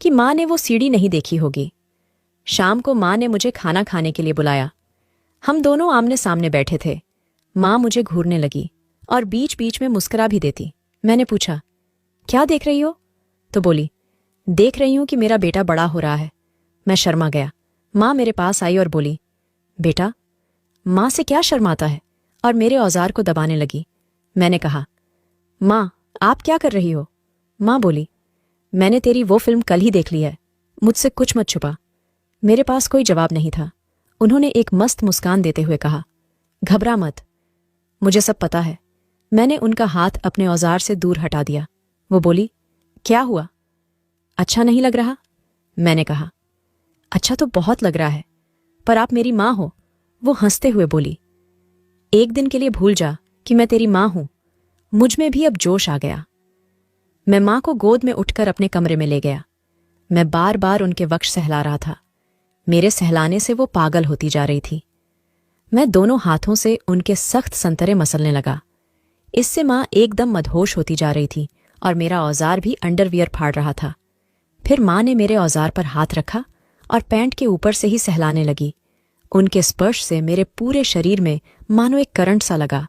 कि माँ ने वो सीढ़ी नहीं देखी होगी। शाम को माँ ने मुझे खाना खाने के लिए बुलाया। हम दोनों आमने सामने बैठे थे। माँ मुझे घूरने लगी और बीच बीच में मुस्कुरा भी देती। मैंने पूछा, क्या देख रही हो? तो बोली, देख रही हूं कि मेरा बेटा बड़ा हो रहा है। मैं शर्मा गया। माँ मेरे पास आई और बोली, बेटा, माँ से क्या शर्माता है? और मेरे औजार को दबाने लगी। मैंने कहा, माँ, आप क्या कर रही हो? माँ बोली, मैंने तेरी वो फिल्म कल ही देख ली है, मुझसे कुछ मत छुपा। मेरे पास कोई जवाब नहीं था। उन्होंने एक मस्त मुस्कान देते हुए कहा, घबरा मत, मुझे सब पता है। मैंने उनका हाथ अपने औजार से दूर हटा दिया। वो बोली, क्या हुआ? अच्छा नहीं लग रहा? मैंने कहा, अच्छा तो बहुत लग रहा है, पर आप मेरी माँ हो। वो हंसते हुए बोली, एक दिन के लिए भूल जा कि मैं तेरी माँ हूं। मुझ में भी अब जोश आ गया। मैं माँ को गोद में उठकर अपने कमरे में ले गया। मैं बार बार उनके वक्ष सहला रहा था। मेरे सहलाने से वो पागल होती जा रही थी। मैं दोनों हाथों से उनके सख्त संतरे मसलने लगा। इससे माँ एकदम मदहोश होती जा रही थी और मेरा औजार भी अंडरवियर फाड़ रहा था। फिर माँ ने मेरे औजार पर हाथ रखा और पैंट के ऊपर से ही सहलाने लगी। उनके स्पर्श से मेरे पूरे शरीर में मानो एक करंट सा लगा।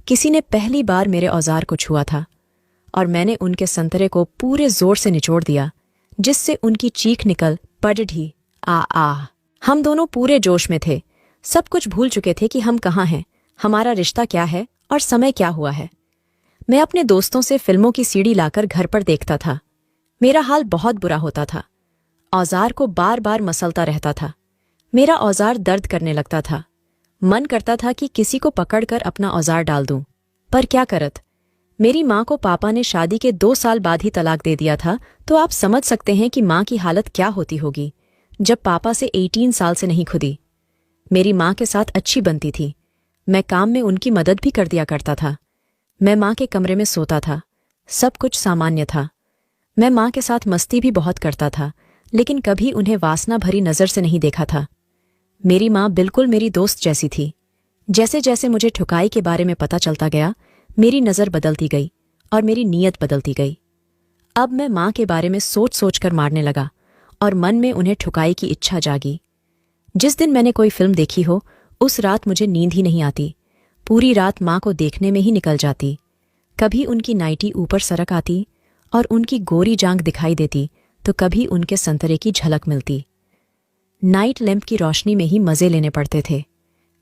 किसी ने पहली बार मेरे औजार को छुआ था और मैंने उनके संतरे को पूरे जोर से निचोड़ दिया, जिससे उनकी चीख निकल पड़ ढी। आ। हम दोनों पूरे जोश में थे। सब कुछ भूल चुके थे कि हम कहाँ हैं, हमारा रिश्ता क्या है और समय क्या हुआ है। मैं अपने दोस्तों से फिल्मों की सीडी लाकर घर पर देखता था। मेरा हाल बहुत बुरा होता था। औजार को बार बार मसलता रहता था। मेरा औजार दर्द करने लगता था। मन करता था कि किसी को पकड़कर अपना औजार डाल दूं, पर क्या करत। मेरी माँ को पापा ने शादी के 2 साल बाद ही तलाक दे दिया था, तो आप समझ सकते हैं कि माँ की हालत क्या होती होगी जब पापा से 18 साल से नहीं खुदी। मेरी माँ के साथ अच्छी बनती थी। मैं काम में उनकी मदद भी कर दिया करता था। मैं माँ के कमरे में सोता था। सब कुछ सामान्य था। मैं माँ के साथ मस्ती भी बहुत करता था, लेकिन कभी उन्हें वासना भरी नज़र से नहीं देखा था। मेरी माँ बिल्कुल मेरी दोस्त जैसी थी। जैसे जैसे मुझे ठुकाई के बारे में पता चलता गया, मेरी नज़र बदलती गई और मेरी नीयत बदलती गई। अब मैं माँ के बारे में सोच सोच कर मारने लगा और मन में उन्हें ठुकाई की इच्छा जागी। जिस दिन मैंने कोई फिल्म देखी हो, उस रात मुझे नींद ही नहीं आती। पूरी रात माँ को देखने में ही निकल जाती। कभी उनकी नाइटी ऊपर सरक आती और उनकी गोरी जांघ दिखाई देती, तो कभी उनके संतरे की झलक मिलती। नाइट लैंप की रोशनी में ही मज़े लेने पड़ते थे।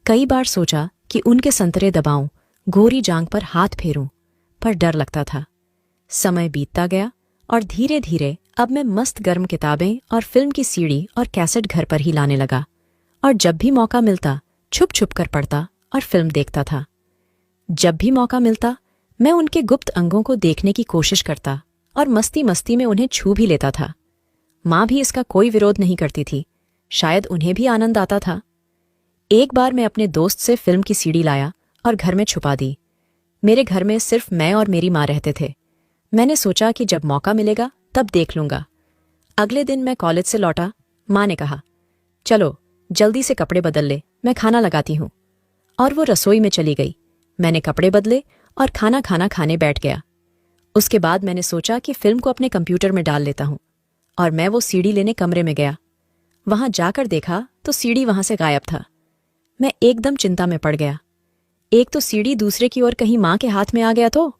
कई बार सोचा कि उनके संतरे दबाऊं, गोरी जांघ पर हाथ फेरूं, पर डर लगता था। समय बीतता गया और धीरे धीरे अब मैं मस्त गर्म किताबें और फिल्म की सीडी और कैसेट घर पर ही लाने लगा, और जब भी मौका मिलता छुप छुप कर पढ़ता और फिल्म देखता था। जब भी मौका मिलता मैं उनके गुप्त अंगों को देखने की कोशिश करता और मस्ती मस्ती में उन्हें छू भी लेता था। माँ भी इसका कोई विरोध नहीं करती थी। शायद उन्हें भी आनंद आता था। एक बार मैं अपने दोस्त से फिल्म की सीडी लाया और घर में छुपा दी। मेरे घर में सिर्फ मैं और मेरी माँ रहते थे। मैंने सोचा कि जब मौका मिलेगा तब देख लूंगा। अगले दिन मैं कॉलेज से लौटा। माँ ने कहा, चलो जल्दी से कपड़े बदल ले, मैं खाना लगाती हूँ। और वो रसोई में चली गई। मैंने कपड़े बदले और खाना खाने बैठ गया। उसके बाद मैंने सोचा कि फिल्म को अपने कंप्यूटर में डाल लेता हूँ, और मैं वो सीडी लेने कमरे में गया। वहां जाकर देखा तो सीडी वहां से गायब था। मैं एकदम चिंता में पड़ गया। एक तो सीडी दूसरे की ओर कहीं माँ के हाथ में आ गया तो।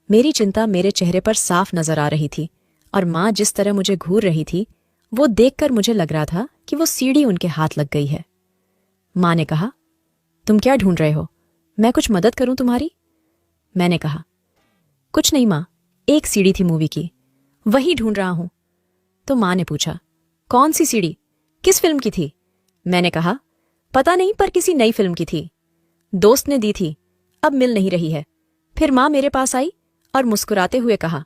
मेरी चिंता मेरे चेहरे पर साफ नजर आ रही थी, और माँ जिस तरह मुझे घूर रही थी, वो देखकर मुझे लग रहा था कि वो सीडी उनके हाथ लग गई है। माँ ने कहा, तुम क्या ढूंढ रहे हो? मैं कुछ मदद करूं तुम्हारी? मैंने कहा, कुछ नहीं माँ, एक सीडी थी मूवी की, वही ढूंढ रहा हूं। तो माँ ने पूछा, कौन सी सीडी? किस फिल्म की थी? मैंने कहा, पता नहीं, पर किसी नई फिल्म की थी। दोस्त ने दी थी, अब मिल नहीं रही है। फिर माँ मेरे पास आई और मुस्कुराते हुए कहा,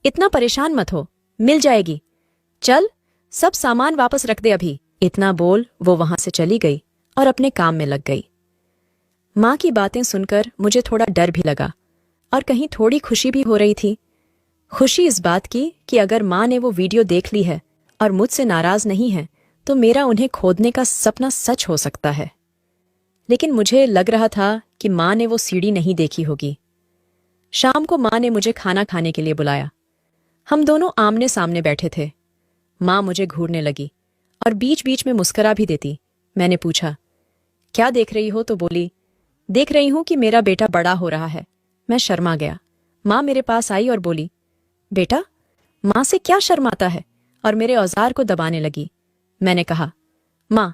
इतना परेशान मत हो, मिल जाएगी। चल, सब सामान वापस रख दे अभी। इतना बोल वो वहां से चली गई और अपने काम में लग गई। माँ की बातें सुनकर मुझे थोड़ा डर भी लगा और कहीं थोड़ी खुशी भी हो रही थी। खुशी इस बात की कि अगर माँ ने वो वीडियो देख ली है और मुझसे नाराज नहीं है, तो मेरा उन्हें खोदने का सपना सच हो सकता है। लेकिन मुझे लग रहा था कि माँ ने वो सीडी नहीं देखी होगी। शाम को माँ ने मुझे खाना खाने के लिए बुलाया। हम दोनों आमने सामने बैठे थे। माँ मुझे घूरने लगी और बीच बीच में मुस्करा भी देती। मैंने पूछा, क्या देख रही हो? तो बोली, देख रही हूं कि मेरा बेटा बड़ा हो रहा है। मैं शर्मा गया। माँ मेरे पास आई और बोली, बेटा, माँ से क्या शर्माता है? और मेरे औजार को दबाने लगी। मैंने कहा, माँ,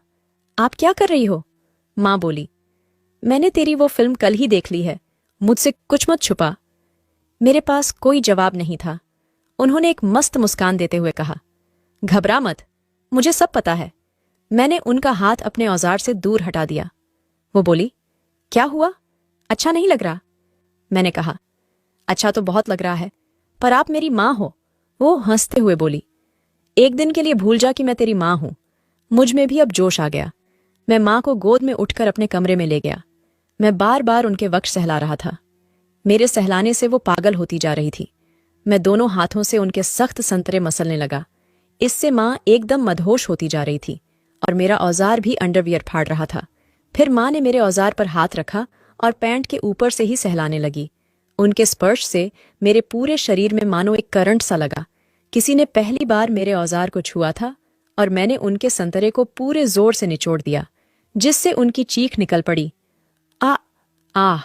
आप क्या कर रही हो? माँ बोली, मैंने तेरी वो फिल्म कल ही देख ली है, मुझसे कुछ मत छुपा। मेरे पास कोई जवाब नहीं था। उन्होंने एक मस्त मुस्कान देते हुए कहा, घबरा मत, मुझे सब पता है। मैंने उनका हाथ अपने औजार से दूर हटा दिया। वो बोली, क्या हुआ? अच्छा नहीं लग रहा? मैंने कहा, अच्छा तो बहुत लग रहा है, पर आप मेरी माँ हो। वो हंसते हुए बोली, एक दिन के लिए भूल जा कि मैं तेरी माँ हूं। मुझ में भी अब जोश आ गया। मैं माँ को गोद में उठकर अपने कमरे में ले गया। मैं बार बार उनके वक्ष सहला रहा था। मेरे सहलाने से वो पागल होती जा रही थी। मैं दोनों हाथों से उनके सख्त संतरे मसलने लगा। इससे माँ एकदम मदहोश होती जा रही थी और मेरा औजार भी अंडरवियर फाड़ रहा था। फिर माँ ने मेरे औजार पर हाथ रखा और पैंट के ऊपर से ही सहलाने लगी। उनके स्पर्श से मेरे पूरे शरीर में मानो एक करंट सा लगा। किसी ने पहली बार मेरे औजार को छुआ था और मैंने उनके संतरे को पूरे जोर से निचोड़ दिया, जिससे उनकी चीख निकल पड़ी। आ आह!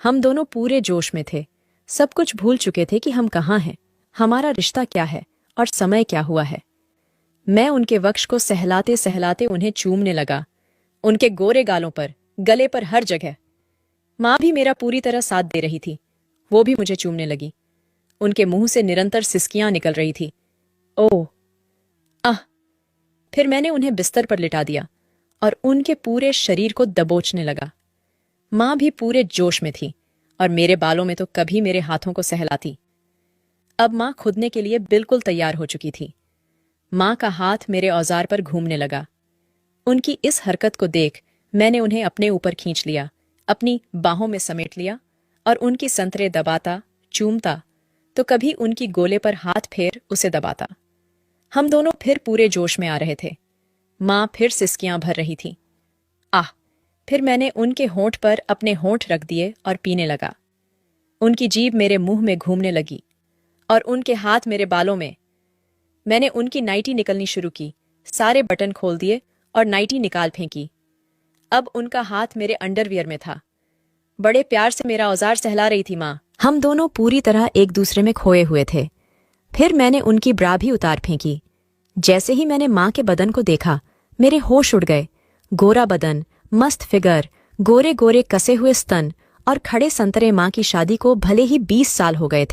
हम दोनों पूरे जोश में थे। सब कुछ भूल चुके थे कि हम कहाँ हैं, हमारा रिश्ता क्या है और समय क्या हुआ है। मैं उनके वक्ष को सहलाते सहलाते उन्हें चूमने लगा, उनके गोरे गालों पर, गले पर, हर जगह। माँ भी मेरा पूरी तरह साथ दे रही थी। वो भी मुझे चूमने लगी। उनके मुंह से निरंतर सिसकियां निकल रही थी। ओह! आह! फिर मैंने उन्हें बिस्तर पर लिटा दिया और उनके पूरे शरीर को दबोचने लगा। माँ भी पूरे जोश में थी और मेरे बालों में तो कभी मेरे हाथों को सहलाती। अब माँ खुदने के लिए बिल्कुल तैयार हो चुकी थी। माँ का हाथ मेरे औजार पर घूमने लगा। उनकी इस हरकत को देख मैंने उन्हें अपने ऊपर खींच लिया, अपनी बाहों में समेट लिया और उनकी संतरे दबाता, चूमता, तो कभी उनकी गोले पर हाथ फेर उसे दबाता। हम दोनों फिर पूरे जोश में आ रहे थे। माँ फिर सिसकियां भर रही थी। आह! फिर मैंने उनके होंठ पर अपने होंठ रख दिए और पीने लगा। उनकी जीभ मेरे मुंह में घूमने लगी और उनके हाथ मेरे बालों में। मैंने उनकी नाइटी निकलनी शुरू की, सारे बटन खोल दिए और नाइटी निकाल फेंकी। अब उनका हाथ मेरे अंडरवियर में था। बड़े प्यार से मेरा औजार सहला रही थी माँ। हम दोनों पूरी तरह एक दूसरे में खोए हुए थे। फिर मैंने उनकी ब्रा भी उतार फेंकी। जैसे ही मैंने माँ के बदन को देखा, मेरे होश उड़ गए। गोरा बदन, मस्त फिगर, गोरे गोरे कसे हुए स्तन और खड़े संतरे। माँ की शादी को भले ही 20 साल हो गए थे।